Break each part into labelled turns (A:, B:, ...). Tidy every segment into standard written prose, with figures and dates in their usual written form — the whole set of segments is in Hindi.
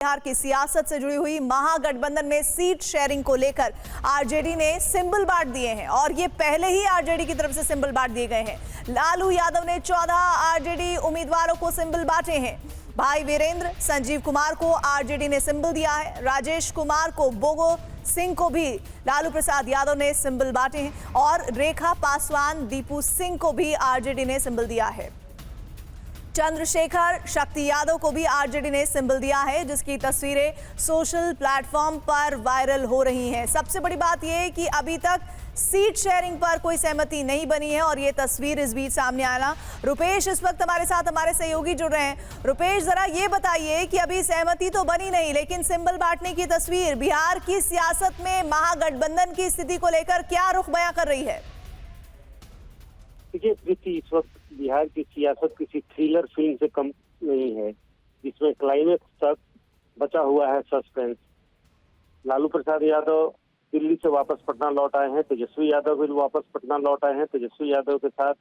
A: बिहार की सियासत से जुड़ी हुई महागठबंधन में सीट शेयरिंग को लेकर आरजेडी ने सिंबल बांट दिए हैं और ये पहले ही आरजेडी की तरफ से सिंबल बांट दिए गए हैं। लालू यादव ने 14 आरजेडी उम्मीदवारों को सिंबल बांटे हैं। भाई वीरेंद्र, संजीव कुमार को आरजेडी ने सिंबल दिया है। राजेश कुमार को, बोगो सिंह को भी लालू प्रसाद यादव ने सिंबल बांटे हैं और रेखा पासवान, दीपू सिंह को भी आरजेडी ने सिंबल दिया है। चंद्रशेखर शक्ति यादव को भी आरजेडी ने सिंबल दिया है, जिसकी तस्वीरें सोशल प्लेटफॉर्म पर वायरल हो रही हैं। सबसे बड़ी बात यह है कि अभी तक सीट शेयरिंग पर कोई सहमति नहीं बनी है और ये तस्वीर इस बीच सामने आना। रुपेश इस वक्त हमारे साथ, हमारे सहयोगी जुड़ रहे हैं। रुपेश, जरा ये बताइए कि अभी सहमति तो बनी नहीं, लेकिन सिंबल बांटने की तस्वीर बिहार की सियासत में महागठबंधन की स्थिति को लेकर क्या रुख बयां कर रही है?
B: देखिए, इस वक्त बिहार की सियासत किसी थ्रिलर फिल्म से कम नहीं है, जिसमें क्लाइमेक्स तक बचा हुआ है सस्पेंस। लालू प्रसाद यादव दिल्ली से वापस पटना लौट आए हैं, तेजस्वी यादव भी वापस पटना लौट आए हैं। तेजस्वी यादव के साथ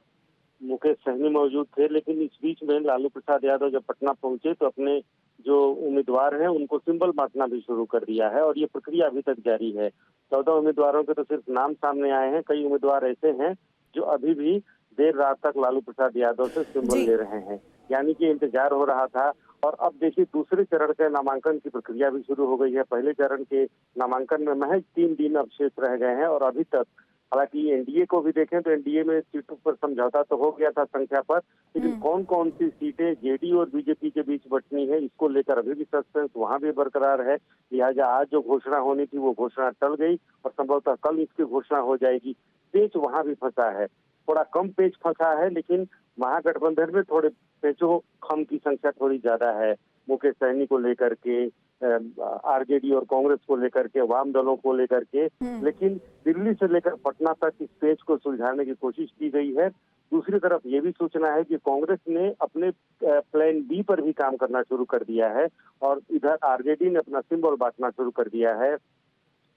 B: मुकेश सहनी मौजूद थे, लेकिन इस बीच में लालू प्रसाद यादव जब पटना पहुंचे तो अपने जो उम्मीदवार हैं उनको सिंबल बांटना भी शुरू कर दिया है और ये प्रक्रिया अभी तक जारी है। 14 उम्मीदवारों के तो सिर्फ नाम सामने आए हैं, कई उम्मीदवार ऐसे हैं जो अभी भी देर रात तक लालू प्रसाद यादव से सिंबल ले रहे हैं, यानी कि इंतजार हो रहा था। और अब देखिए, दूसरे चरण के नामांकन की प्रक्रिया भी शुरू हो गई है। पहले चरण के नामांकन में महज 3 दिन अब शेष रह गए हैं और अभी तक, हालांकि एनडीए को भी देखें तो एनडीए में सीटों पर समझौता तो हो गया था संख्या पर, लेकिन कौन कौन सी सीटें जेडीयू और बीजेपी के बीच बंटनी है, इसको लेकर अभी भी सस्पेंस वहां भी बरकरार है। लिहाजा आज जो घोषणा होनी थी वो घोषणा टल गई और संभवतः कल इसकी घोषणा हो जाएगी। पेच वहां भी फंसा है, थोड़ा कम पेच फंसा है, लेकिन महागठबंधन में थोड़े पेचों खम की संख्या थोड़ी ज्यादा है। मुकेश सहनी को लेकर के, आरजेडी और कांग्रेस को लेकर के, वाम दलों को लेकर के, लेकिन दिल्ली से लेकर पटना तक इस पेच को सुलझाने की कोशिश की गई है। दूसरी तरफ ये भी सूचना है कि कांग्रेस ने अपने प्लान बी पर भी काम करना शुरू कर दिया है और इधर आरजेडी ने अपना सिंबल बांटना शुरू कर दिया है।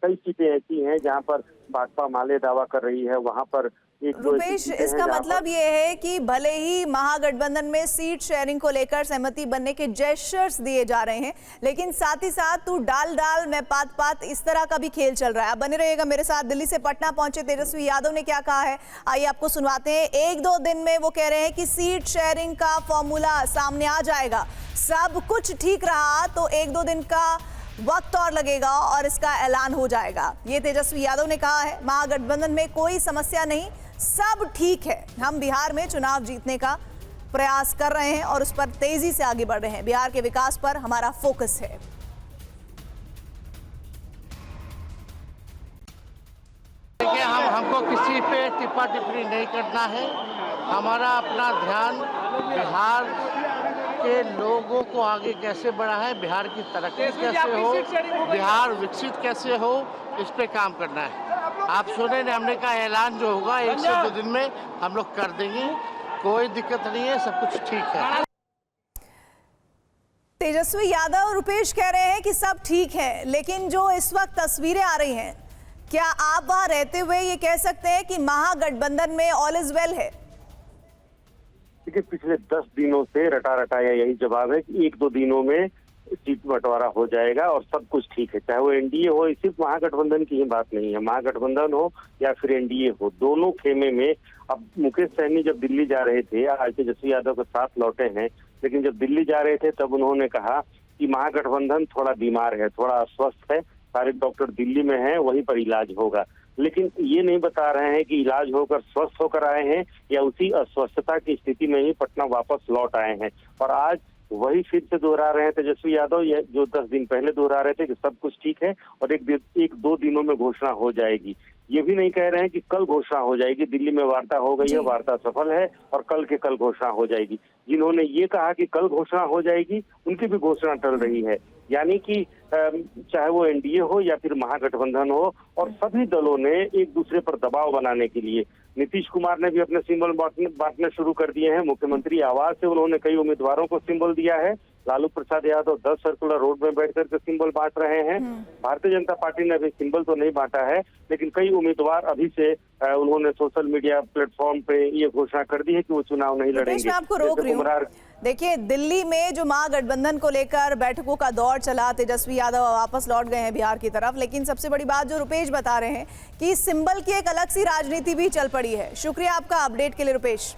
B: कई सीटें ऐसी हैं जहां पर भाजपा माले दावा कर रही है, वहां पर
A: रुपेश, इसका मतलब ये है कि भले ही महागठबंधन में सीट शेयरिंग को लेकर सहमति बनने के जेस्चर्स दिए जा रहे हैं, लेकिन साथ ही साथ तू डाल डाल मैं पात पात, इस तरह का भी खेल चल रहा है। अब बने रहिएगा मेरे साथ। दिल्ली से पटना पहुंचे तेजस्वी यादव ने क्या कहा है, आइए आपको सुनवाते हैं। 1-2 दिन में वो कह रहे हैं कि सीट शेयरिंग का फॉर्मूला सामने आ जाएगा। सब कुछ ठीक रहा तो 1-2 दिन का वक्त और लगेगा और इसका ऐलान हो जाएगा, ये तेजस्वी यादव ने कहा है। महागठबंधन में कोई समस्या नहीं, सब ठीक है। हम बिहार में चुनाव जीतने का प्रयास कर रहे हैं और उस पर तेजी से आगे बढ़ रहे हैं। बिहार के विकास पर हमारा फोकस है।
C: देखिए, हमको किसी पे टिप्पा टिप्पणी नहीं करना है। हमारा अपना ध्यान बिहार के लोगों को आगे कैसे बढ़ाएं, बिहार की तरक्की कैसे हो, बिहार विकसित कैसे हो, इस पे काम करना है। आप सुने ना, हमने कहा ऐलान जो होगा 1 से 2 दिन में हम लोग कर देंगे, कोई दिक्कत नहीं है, सब कुछ ठीक है।
A: तेजस्वी यादव, रुपेश कह रहे हैं कि सब ठीक है, लेकिन जो इस वक्त तस्वीरें आ रही हैं, क्या आप वहां रहते हुए ये कह सकते हैं कि महागठबंधन में ऑल इज वेल है?
B: देखिए, पिछले 10 दिनों से रटा रटाया यही जवाब है कि 1-2 दिनों में सीट बंटवारा हो जाएगा और सब कुछ ठीक है। चाहे वो एनडीए हो, सिर्फ महागठबंधन की ही बात नहीं है, महागठबंधन हो या फिर एनडीए हो, दोनों खेमे में। अब मुकेश सहनी जब दिल्ली जा रहे थे, आज तेजस्वी यादव के साथ लौटे हैं, लेकिन जब दिल्ली जा रहे थे तब उन्होंने कहा कि महागठबंधन थोड़ा बीमार है, थोड़ा अस्वस्थ है, सारे डॉक्टर दिल्ली में हैं, वहीं पर इलाज होगा। लेकिन ये नहीं बता रहे हैं कि इलाज होकर स्वस्थ होकर आए हैं या उसी अस्वस्थता की स्थिति में ही पटना वापस लौट आए हैं। और आज वही फिर से दोहरा रहे हैं तेजस्वी यादव, ये जो 10 दिन पहले दोहरा रहे थे कि सब कुछ ठीक है और 1-2 दिनों में घोषणा हो जाएगी। ये भी नहीं कह रहे हैं कि कल घोषणा हो जाएगी, दिल्ली में वार्ता हो गई है, वार्ता सफल है और कल के कल घोषणा हो जाएगी। जिन्होंने ये कहा कि कल घोषणा हो जाएगी, उनकी भी घोषणा टल रही है। यानी कि चाहे वो एनडीए हो या फिर महागठबंधन हो, और सभी दलों ने एक दूसरे पर दबाव बनाने के लिए, नीतीश कुमार ने भी अपने सिंबल बांटने शुरू कर दिए हैं। मुख्यमंत्री आवास से उन्होंने कई उम्मीदवारों को सिंबल दिया है। लालू प्रसाद यादव 10 सर्कुलर रोड में बैठ करके सिंबल बांट रहे हैं। भारतीय जनता पार्टी ने अभी सिंबल तो नहीं बांटा है, लेकिन कई उम्मीदवार अभी से उन्होंने सोशल मीडिया प्लेटफॉर्म पे ये घोषणा कर दी है कि वो चुनाव नहीं लड़ेंगे।
A: मैं आपको रोक रही हूँ। देखिए, दिल्ली में जो महागठबंधन को लेकर बैठकों का दौर चला, तेजस्वी यादव वापस लौट गए हैं बिहार की तरफ, लेकिन सबसे बड़ी बात जो रुपेश बता रहे हैं कि सिंबल की एक अलग सी राजनीति भी चल पड़ी है। शुक्रिया आपका अपडेट के लिए रुपेश।